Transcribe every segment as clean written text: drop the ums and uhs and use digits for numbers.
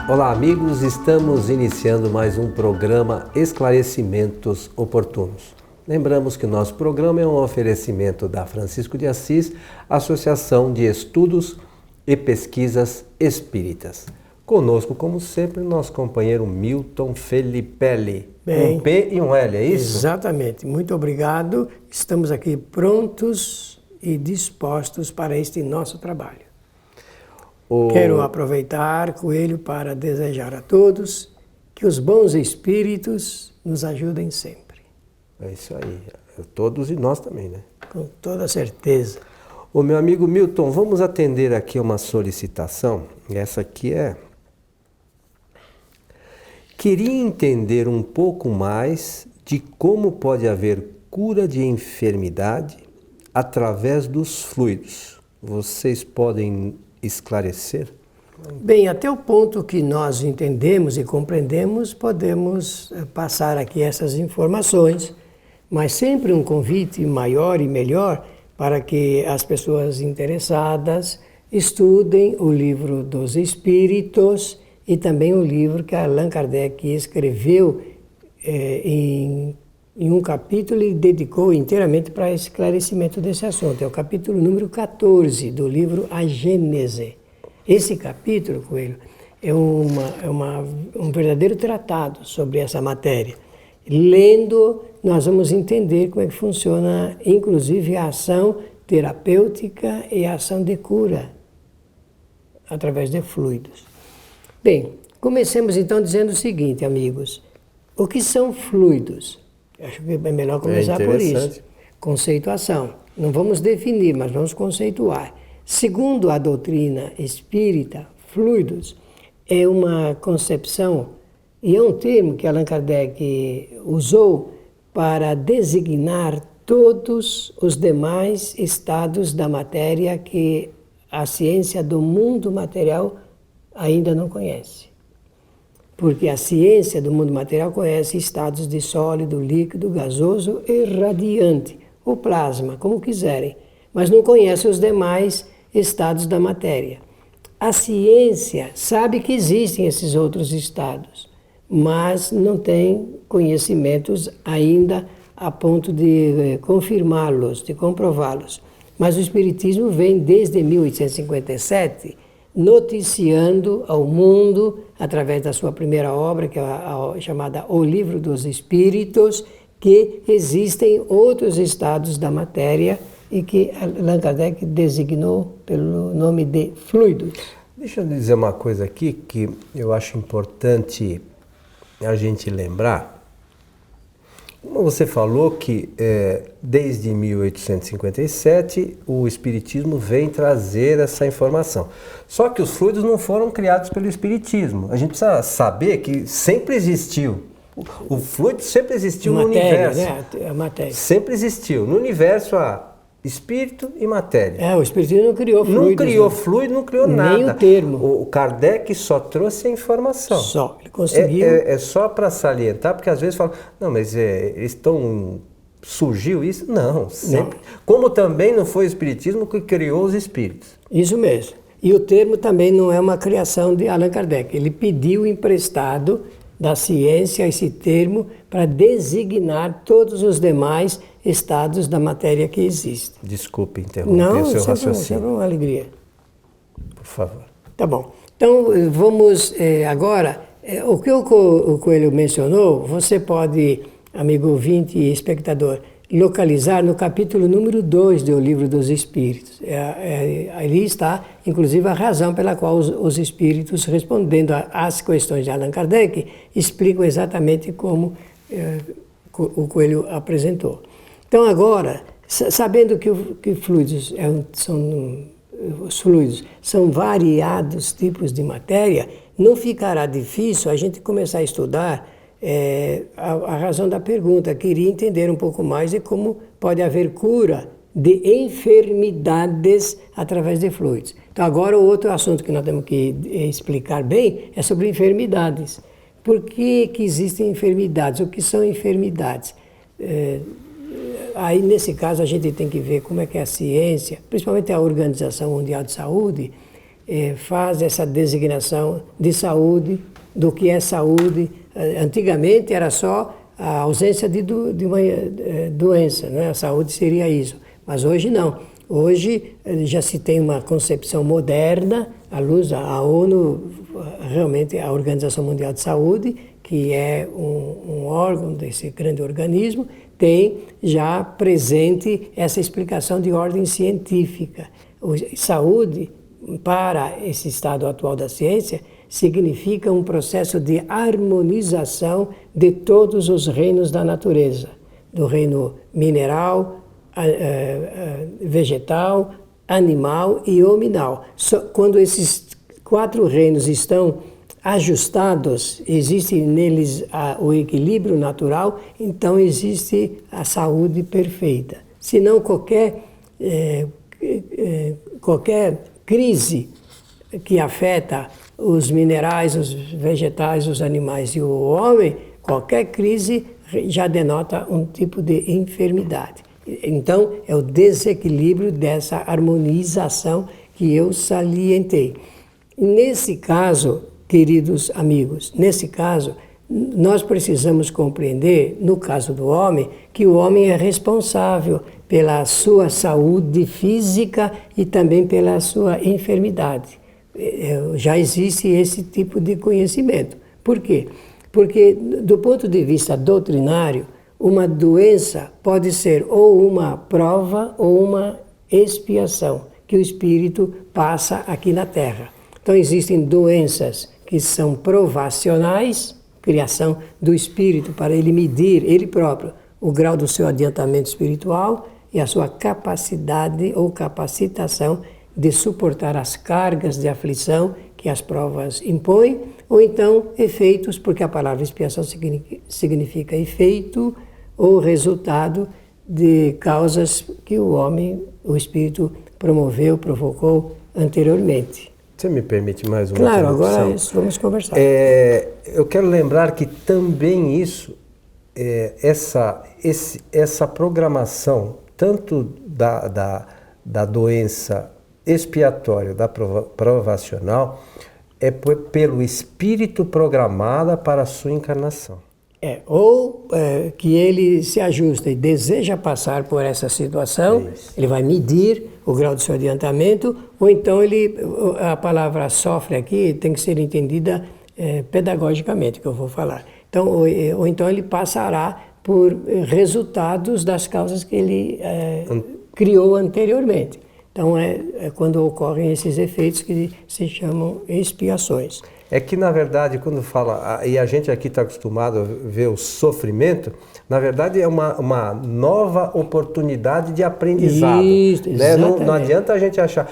Olá amigos, estamos iniciando mais um programa Esclarecimentos Oportunos. Lembramos que o nosso programa é um oferecimento da Francisco de Assis, Associação de Estudos e Pesquisas Espíritas. Conosco, como sempre, nosso companheiro Milton Felipelli. Bem, um P e um L, é isso? Exatamente. Muito obrigado. Estamos aqui prontos e dispostos para este nosso trabalho. Quero aproveitar, Coelho, para desejar a todos que os bons espíritos nos ajudem sempre. É isso aí. Todos e nós também, né? Com toda certeza. Ô meu amigo Milton, vamos atender aqui uma solicitação. Essa aqui é... Queria entender um pouco mais de como pode haver cura de enfermidade através dos fluidos. Vocês podem esclarecer? Bem, até o ponto que nós entendemos e compreendemos, podemos passar aqui essas informações, mas sempre um convite maior e melhor para que as pessoas interessadas estudem o Livro dos Espíritos e também o livro que Allan Kardec escreveu em um capítulo e dedicou inteiramente para esclarecimento desse assunto. É o capítulo número 14 do livro A Gênese. Esse capítulo, Coelho, é um verdadeiro tratado sobre essa matéria. Lendo, nós vamos entender como é que funciona, inclusive, a ação terapêutica e a ação de cura através de fluidos. Bem, comecemos então dizendo o seguinte, amigos. O que são fluidos? Acho que é melhor começar por isso. Conceituação. Não vamos definir, mas vamos conceituar. Segundo a doutrina espírita, fluidos é uma concepção e é um termo que Allan Kardec usou para designar todos os demais estados da matéria que a ciência do mundo material ainda não conhece. Porque a ciência do mundo material conhece estados de sólido, líquido, gasoso e radiante, ou plasma, como quiserem, mas não conhece os demais estados da matéria. A ciência sabe que existem esses outros estados, mas não tem conhecimentos ainda a ponto de confirmá-los, de comprová-los. Mas o Espiritismo vem desde 1857 noticiando ao mundo, através da sua primeira obra, que é chamada O Livro dos Espíritos, que existem outros estados da matéria e que Allan Kardec designou pelo nome de fluidos. Deixa eu dizer uma coisa aqui que eu acho importante a gente lembrar. Como você falou que desde 1857 o Espiritismo vem trazer essa informação. Só que os fluidos não foram criados pelo Espiritismo. A gente precisa saber que sempre existiu. O fluido sempre existiu no universo. Né? A matéria. Sempre existiu. No universo há espírito e matéria. O Espiritismo não criou fluidos. Não criou fluido, não criou nada. Nem o termo. O Kardec só trouxe a informação. Só. Ele conseguiu. É só para salientar, porque às vezes falam, não, mas surgiu isso? Não, sempre. Não. Como também não foi o Espiritismo que criou os espíritos. Isso mesmo. E o termo também não é uma criação de Allan Kardec. Ele pediu emprestado da ciência esse termo para designar todos os demais estados da matéria que existem. Desculpe interromper o seu raciocínio. Não, sempre uma alegria. Por favor. Tá bom. Então, vamos agora, o que o Coelho mencionou, você pode, amigo ouvinte e espectador, localizar no capítulo número 2 do Livro dos Espíritos. Ali está, inclusive, a razão pela qual os espíritos, respondendo às questões de Allan Kardec, explicam exatamente como o Coelho apresentou. Então, agora, sabendo que fluidos os fluidos são variados tipos de matéria, não ficará difícil a gente começar a estudar a razão da pergunta. Queria entender um pouco mais de como pode haver cura de enfermidades através de fluidos. Então, agora o outro assunto que nós temos que explicar bem é sobre enfermidades. Por que existem enfermidades? O que são enfermidades? Aí, nesse caso, a gente tem que ver como é que a ciência, principalmente a Organização Mundial de Saúde, faz essa designação de saúde, do que é saúde. Antigamente era só a ausência de uma doença, né? A saúde seria isso. Mas hoje não. Hoje já se tem uma concepção moderna, à luz da ONU, realmente a Organização Mundial de Saúde, que é um órgão desse grande organismo, tem já presente essa explicação de ordem científica. Saúde, para esse estado atual da ciência, significa um processo de harmonização de todos os reinos da natureza, do reino mineral, vegetal, animal e hominal. Quando esses 4 reinos estão ajustados, existe neles o equilíbrio natural, então existe a saúde perfeita. Senão qualquer crise que afeta os minerais, os vegetais, os animais e o homem, qualquer crise já denota um tipo de enfermidade. Então, é o desequilíbrio dessa harmonização que eu salientei. Nesse caso, queridos amigos, nesse caso, nós precisamos compreender, no caso do homem, que o homem é responsável pela sua saúde física e também pela sua enfermidade. Já existe esse tipo de conhecimento. Por quê? Porque, do ponto de vista doutrinário, uma doença pode ser ou uma prova ou uma expiação que o espírito passa aqui na Terra. Então, existem doenças que são provacionais, criação do espírito para ele medir, ele próprio, o grau do seu adiantamento espiritual e a sua capacidade ou capacitação de suportar as cargas de aflição que as provas impõem, ou então efeitos, porque a palavra expiação significa efeito ou resultado de causas que o homem, o espírito, promoveu, provocou anteriormente. Você me permite mais uma Claro, interrupção? agora vamos conversar. Eu quero lembrar que também essa programação, tanto da doença expiatória, da provacional, é pelo espírito programada para a sua encarnação. Que ele se ajusta e deseja passar por essa situação, ele vai medir o grau do seu adiantamento, ou então a palavra sofre aqui tem que ser entendida pedagogicamente, que eu vou falar. Então, ou então ele passará por resultados das causas que ele criou anteriormente. Então, é quando ocorrem esses efeitos que se chamam expiações. É que, na verdade, quando fala, e a gente aqui está acostumado a ver o sofrimento, na verdade é uma nova oportunidade de aprendizado. Isso, né? Não adianta a gente achar,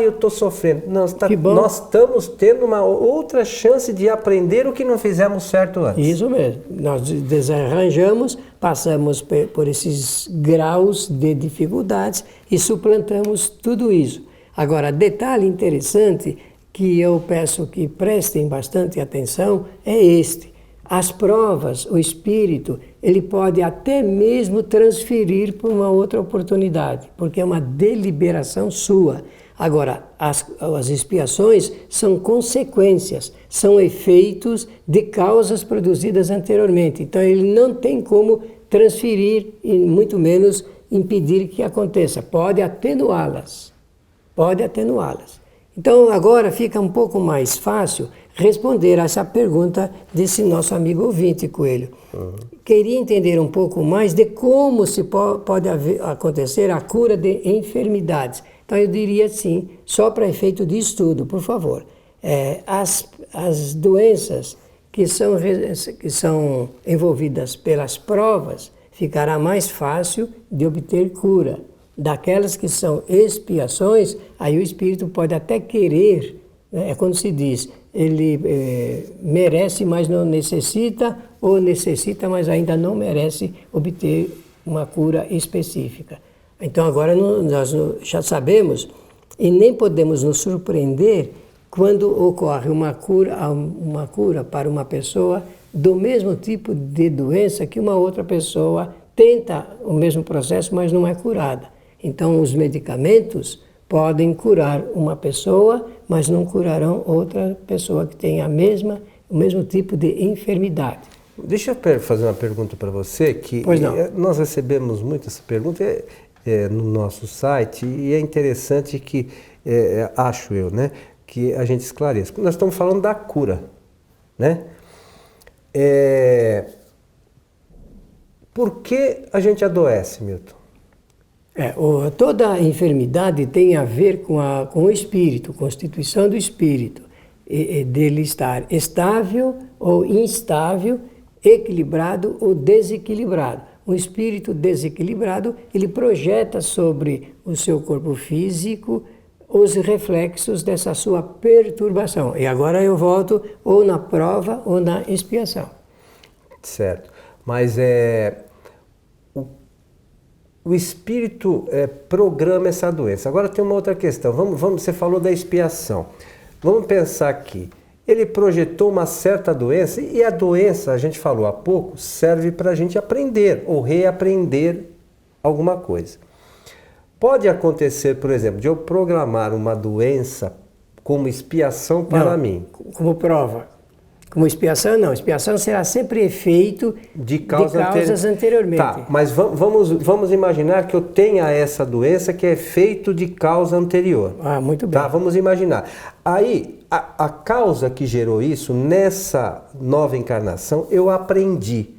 eu estou sofrendo. Não, nós estamos tendo uma outra chance de aprender o que não fizemos certo antes. Isso mesmo. Nós desarranjamos, passamos por esses graus de dificuldades e suplantamos tudo isso. Agora, detalhe interessante que eu peço que prestem bastante atenção é este. As provas, o espírito, ele pode até mesmo transferir para uma outra oportunidade, porque é uma deliberação sua. Agora, as expiações são consequências, são efeitos de causas produzidas anteriormente. Então, ele não tem como transferir e muito menos impedir que aconteça. Pode atenuá-las. Então, agora fica um pouco mais fácil responder a essa pergunta desse nosso amigo ouvinte, Coelho. Queria entender um pouco mais de como pode acontecer a cura de enfermidades. Então, eu diria sim, só para efeito de estudo, por favor. As doenças que são envolvidas pelas provas, ficará mais fácil de obter cura. Daquelas que são expiações, aí o espírito pode até querer, né? É quando se diz, ele merece, mas não necessita, ou necessita, mas ainda não merece obter uma cura específica. Então agora nós já sabemos e nem podemos nos surpreender quando ocorre uma cura para uma pessoa do mesmo tipo de doença que uma outra pessoa tenta o mesmo processo, mas não é curada. Então, os medicamentos podem curar uma pessoa, mas não curarão outra pessoa que tem o mesmo tipo de enfermidade. Deixa eu fazer uma pergunta para você, que nós recebemos muito essa pergunta no nosso site, e é interessante que, acho eu, né, que a gente esclareça. Nós estamos falando da cura, né? Por que a gente adoece, Milton? Toda enfermidade tem a ver com o espírito, constituição do espírito, dele estar estável ou instável, equilibrado ou desequilibrado. Um espírito desequilibrado, ele projeta sobre o seu corpo físico os reflexos dessa sua perturbação. E agora eu volto ou na prova ou na expiação. Certo. Mas o espírito programa essa doença. Agora tem uma outra questão. Você falou da expiação. Vamos pensar aqui. Ele projetou uma certa doença, e a doença, a gente falou há pouco, serve para a gente aprender ou reaprender alguma coisa. Pode acontecer, por exemplo, de eu programar uma doença como expiação para mim. Como prova. Como expiação, não. Expiação será sempre efeito de causas anteriormente. Tá, mas vamos imaginar que eu tenha essa doença que é efeito de causa anterior. Muito bem. Tá, vamos imaginar. Aí, a causa que gerou isso, nessa nova encarnação, eu aprendi.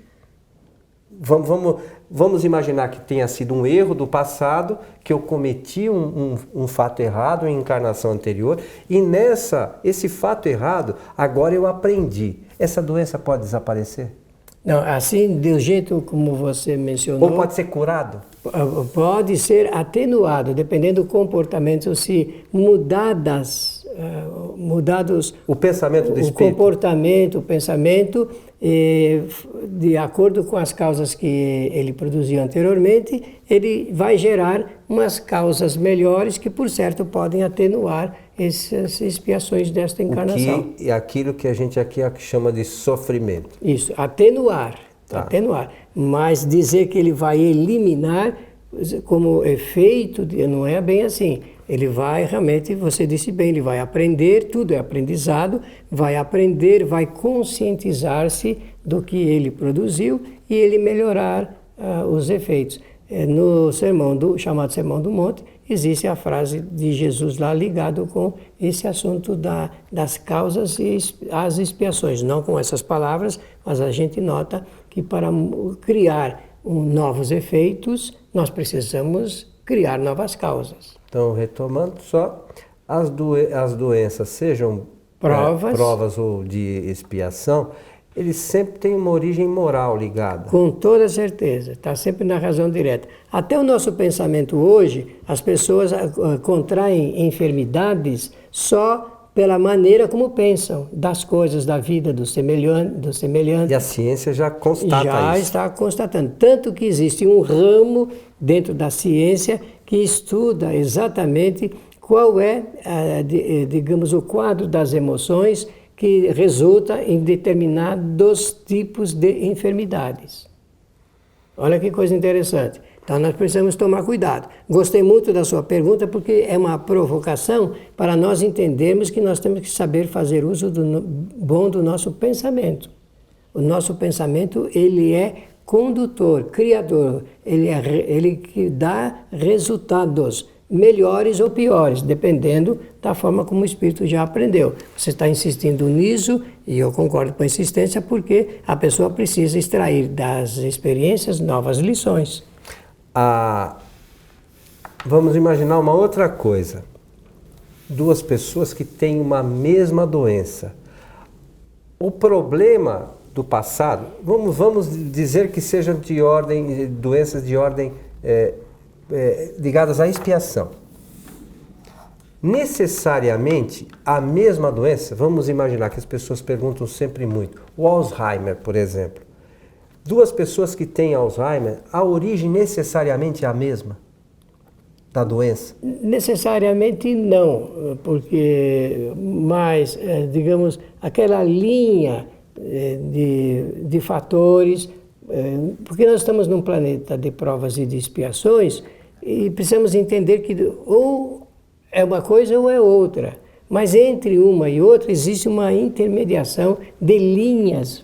Vamos imaginar que tenha sido um erro do passado, que eu cometi um fato errado em encarnação anterior, e esse fato errado, agora eu aprendi. Essa doença pode desaparecer? Não, assim, do jeito como você mencionou... Ou pode ser curado? Pode ser atenuado, dependendo do comportamento, se mudados o pensamento do espírito, o comportamento, o pensamento, de acordo com as causas que ele produziu anteriormente, ele vai gerar umas causas melhores que, por certo, podem atenuar essas expiações desta encarnação. É aquilo que a gente aqui chama de sofrimento. Isso, atenuar. Tá. Atenuar. Mas dizer que ele vai eliminar como efeito, não é bem assim. Ele vai realmente, você disse bem, ele vai aprender, tudo é aprendizado, vai aprender, vai conscientizar-se do que ele produziu e ele melhorar os efeitos. No chamado Sermão do Monte, existe a frase de Jesus lá ligado com esse assunto das causas e as expiações. Não com essas palavras, mas a gente nota que para criar novos efeitos, nós precisamos criar novas causas. Então, retomando só, as doenças, sejam provas ou de expiação, eles sempre têm uma origem moral ligada. Com toda certeza, está sempre na razão direta. Até o nosso pensamento hoje, as pessoas contraem enfermidades só pela maneira como pensam, das coisas, da vida, do semelhante. E a ciência já constata isso. Já está constatando. Tanto que existe um ramo dentro da ciência que estuda exatamente qual é, digamos, o quadro das emoções que resulta em determinados tipos de enfermidades. Olha que coisa interessante. Então nós precisamos tomar cuidado. Gostei muito da sua pergunta porque é uma provocação para nós entendermos que nós temos que saber fazer uso bom do nosso pensamento. O nosso pensamento, ele é condutor, criador, ele que dá resultados melhores ou piores, dependendo da forma como o espírito já aprendeu. Você está insistindo nisso, e eu concordo com a insistência, porque a pessoa precisa extrair das experiências novas lições. Vamos imaginar uma outra coisa. Duas pessoas que têm uma mesma doença. O problema do passado, vamos dizer que sejam doenças de ordem ligadas à expiação. Necessariamente a mesma doença, vamos imaginar que as pessoas perguntam sempre muito, o Alzheimer, por exemplo. Duas pessoas que têm Alzheimer, a origem necessariamente é a mesma da doença? Necessariamente não, mas, digamos, aquela linha de fatores, porque nós estamos num planeta de provas e de expiações, e precisamos entender que ou é uma coisa ou é outra. Mas entre uma e outra existe uma intermediação de linhas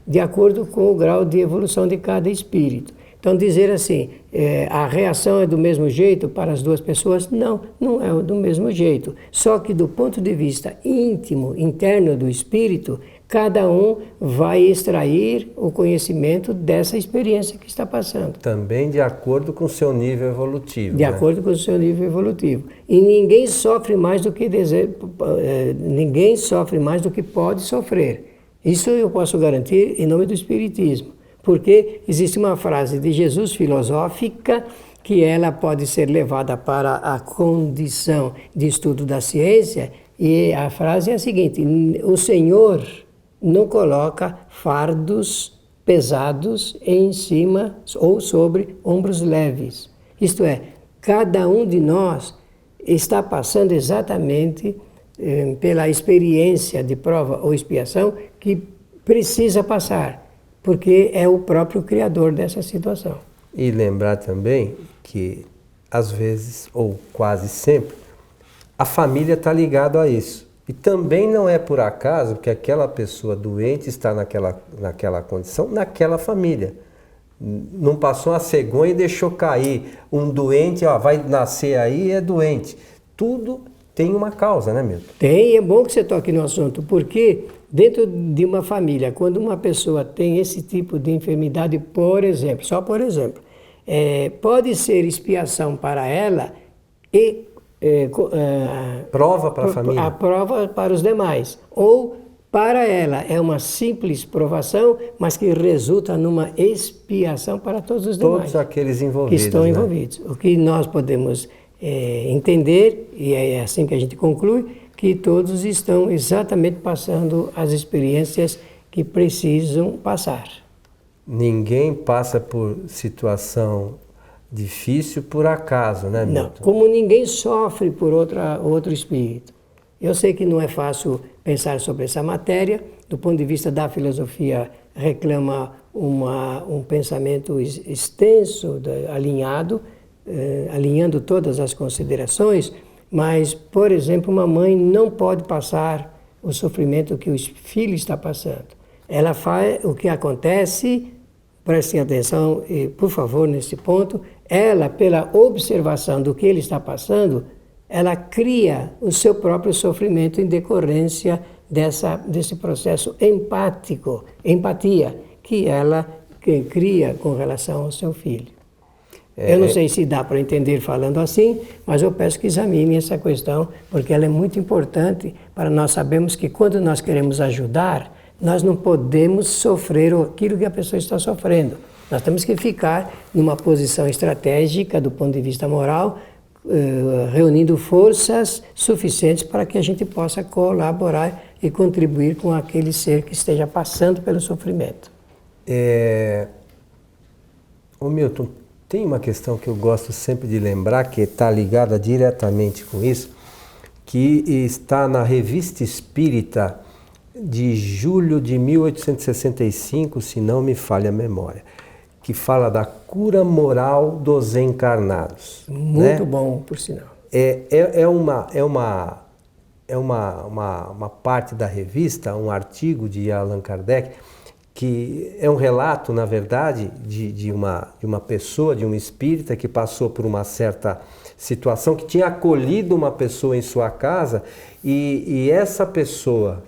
de acordo com o grau de evolução de cada espírito. Então dizer assim, a reação é do mesmo jeito para as duas pessoas? Não, não é do mesmo jeito. Só que do ponto de vista íntimo, interno do espírito, cada um vai extrair o conhecimento dessa experiência que está passando. Também de acordo com o seu nível evolutivo. De acordo com o seu nível evolutivo. E ninguém sofre mais do que ninguém sofre mais do que pode sofrer. Isso eu posso garantir em nome do Espiritismo. Porque existe uma frase de Jesus filosófica que ela pode ser levada para a condição de estudo da ciência, e a frase é a seguinte: o Senhor não coloca fardos pesados em cima ou sobre ombros leves. Isto é, cada um de nós está passando exatamente pela experiência de prova ou expiação que precisa passar, porque é o próprio Criador dessa situação. E lembrar também que, às vezes, ou quase sempre, a família está ligada a isso. E também não é por acaso que aquela pessoa doente está naquela condição, naquela família. Não passou uma cegonha e deixou cair. Um doente, vai nascer aí e é doente. Tudo tem uma causa, né, Milton? Tem, é bom que você toque no assunto, porque dentro de uma família, quando uma pessoa tem esse tipo de enfermidade, por exemplo, só por exemplo, pode ser expiação para ela e prova para a família. A prova para os demais. Ou para ela é uma simples provação, mas que resulta numa expiação para todos os demais. Todos aqueles envolvidos. Que estão envolvidos. O que nós podemos entender, e é assim que a gente conclui, que todos estão exatamente passando as experiências que precisam passar. Ninguém passa por situação difícil por acaso, né, Milton? Não, como ninguém sofre por outro espírito. Eu sei que não é fácil pensar sobre essa matéria, do ponto de vista da filosofia, reclama um pensamento extenso, alinhado, alinhando todas as considerações, mas, por exemplo, uma mãe não pode passar o sofrimento que o filho está passando. Ela faz o que acontece, prestem atenção, por favor, nesse ponto, ela, pela observação do que ele está passando, ela cria o seu próprio sofrimento em decorrência desse processo empático, empatia, que ela cria com relação ao seu filho. Eu não sei se dá para entender falando assim, mas eu peço que examine essa questão, porque ela é muito importante para nós sabermos que quando nós queremos ajudar, nós não podemos sofrer aquilo que a pessoa está sofrendo. Nós temos que ficar numa posição estratégica do ponto de vista moral, reunindo forças suficientes para que a gente possa colaborar e contribuir com aquele ser que esteja passando pelo sofrimento. Ô Milton, tem uma questão que eu gosto sempre de lembrar, que está ligada diretamente com isso, que está na Revista Espírita de julho de 1865, se não me falha a memória, que fala da cura moral dos encarnados. Muito, né? Bom, por sinal. É uma parte da revista, um artigo de Allan Kardec, que é um relato, na verdade, de uma pessoa, de um espírita que passou por uma certa situação, que tinha acolhido uma pessoa em sua casa e essa pessoa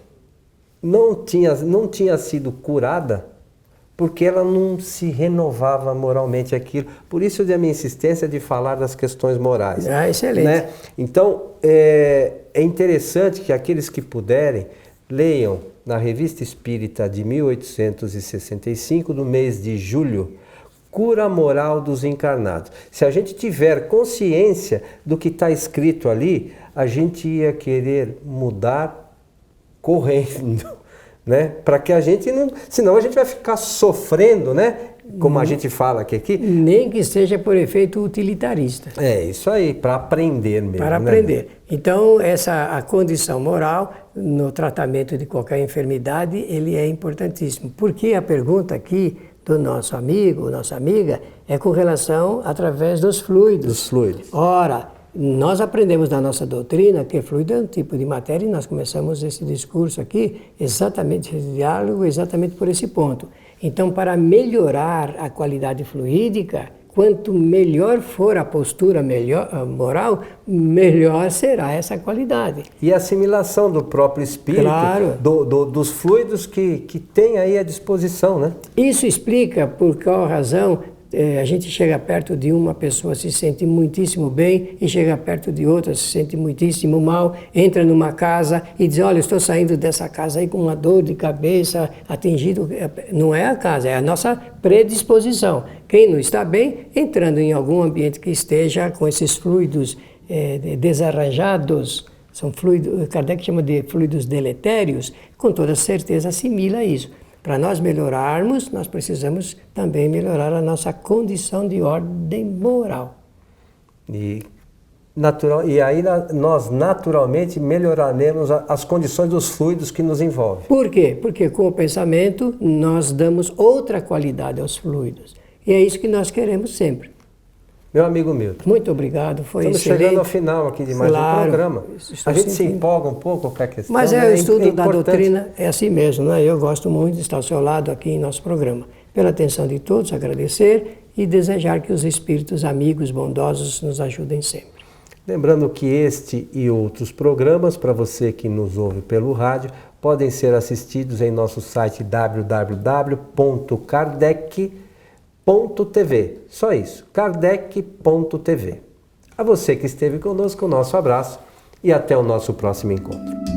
não tinha sido curada porque ela não se renovava moralmente aquilo. Por isso a minha insistência de falar das questões morais. Excelente. Né? Então, é interessante que aqueles que puderem leiam na Revista Espírita de 1865, no mês de julho, Cura Moral dos Encarnados. Se a gente tiver consciência do que está escrito ali, a gente ia querer mudar correndo, né? Para que a gente não... Senão a gente vai ficar sofrendo, né? Como a gente fala aqui. Nem que seja por efeito utilitarista. É, isso aí, para aprender mesmo. Para aprender. Então, a condição moral no tratamento de qualquer enfermidade, ele é importantíssimo. Porque a pergunta aqui do nosso amigo, nossa amiga, é com relação através dos fluidos. Dos fluidos. Ora, Nós aprendemos na nossa doutrina que fluido é um tipo de matéria e nós começamos esse discurso aqui, exatamente, esse diálogo, exatamente por esse ponto. Então, para melhorar a qualidade fluídica, quanto melhor for a postura moral, melhor será essa qualidade. E a assimilação do próprio espírito, claro. Dos fluidos que tem aí à disposição, né? Isso explica por qual razão a gente chega perto de uma pessoa, se sente muitíssimo bem, e chega perto de outra, se sente muitíssimo mal, entra numa casa e diz, olha, estou saindo dessa casa aí com uma dor de cabeça, atingido. Não é a casa, é a nossa predisposição. Quem não está bem, entrando em algum ambiente que esteja com esses fluidos desarranjados, são fluidos, Kardec chama de fluidos deletérios, com toda certeza assimila isso. Para nós melhorarmos, nós precisamos também melhorar a nossa condição de ordem moral. E aí nós naturalmente melhoraremos as condições dos fluidos que nos envolvem. Por quê? Porque com o pensamento nós damos outra qualidade aos fluidos. E é isso que nós queremos sempre. Meu amigo Milton. Muito obrigado, foi Estamos excelente. chegando ao final aqui de mais um programa. A gente se empolga um pouco com a questão. Mas o estudo da doutrina é assim mesmo, né? Eu gosto muito de estar ao seu lado aqui em nosso programa. Pela atenção de todos, agradecer e desejar que os espíritos amigos bondosos nos ajudem sempre. Lembrando que este e outros programas, para você que nos ouve pelo rádio, podem ser assistidos em nosso site www.kardec.tv. Só isso, kardec.tv. A você que esteve conosco, o nosso abraço e até o nosso próximo encontro.